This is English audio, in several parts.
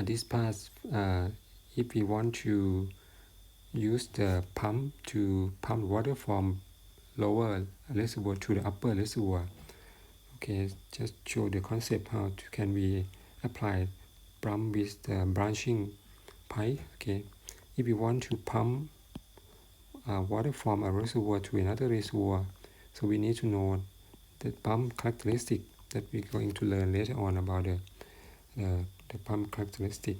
this part, if we want to use the pump to pump water from lower reservoir to the upper reservoir. Okay, just show the concept how can we apply pump with the branching pipe. Okay, if we want to pump water from a reservoir to another reservoir, so we need to know the pump characteristic that we're going to learn later on about the pump characteristic.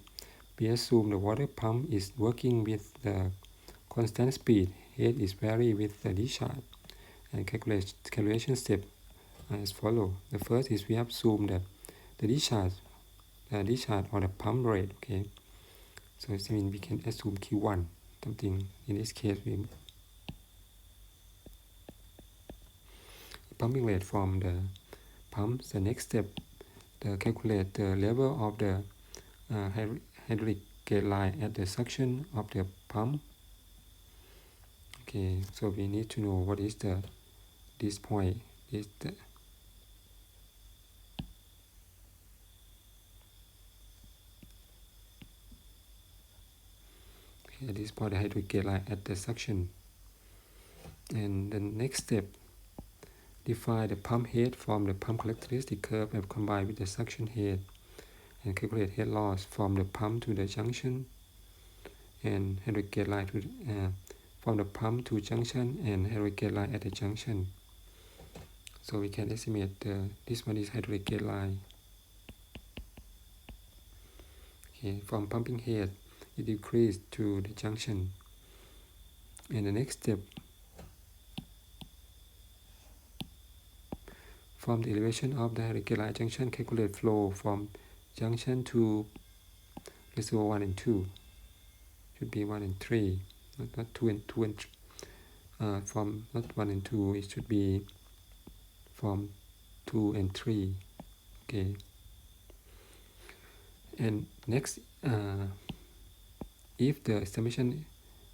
We assume the water pump is working with the constant speed. Head is vary with the discharge, and calculation step as follow. The first is we assume that the discharge or the pump rate. Okay, so it means we can assume Q1 something. In this case, we pumping rate from the pump. The next step, calculate the level of the hydraulic gate line at the suction of the pump. Okay, so we need to know what is this point is the at this point the hydraulic gate line at the suction. And the next step, define the pump head from the pump characteristic curve and combine with the suction head, and calculate head loss from the pump to the junction and hydraulic gate line to from the pump to junction and hydraulic gate line at the junction. So we can estimate this one is hydraulic gate line. Okay, from pumping head it decreased to the junction. And the next step, from the elevation of the hydraulic gate line junction, calculate flow from junction to reservoir 1 and 2. Should be 1 and 3, not 2 and 2 and from not 1 and 2. It should be from 2 and 3. Okay. And next, if the summation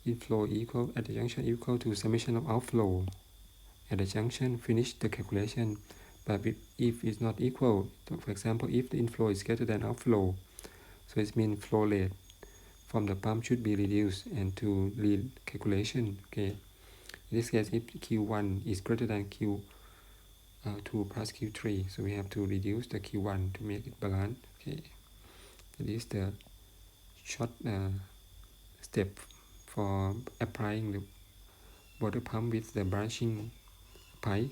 inflow equal at the junction equal to summation of outflow at the junction, finish the calculation. But if it's not equal, so for example, if the inflow is greater than outflow, so it means flow rate from the pump should be reduced and to lead calculation. Okay. In this case, if Q1 is greater than Q2 plus Q3, so we have to reduce the Q1 to make it balanced. Okay. That is the short step for applying the water pump with the branching pipe.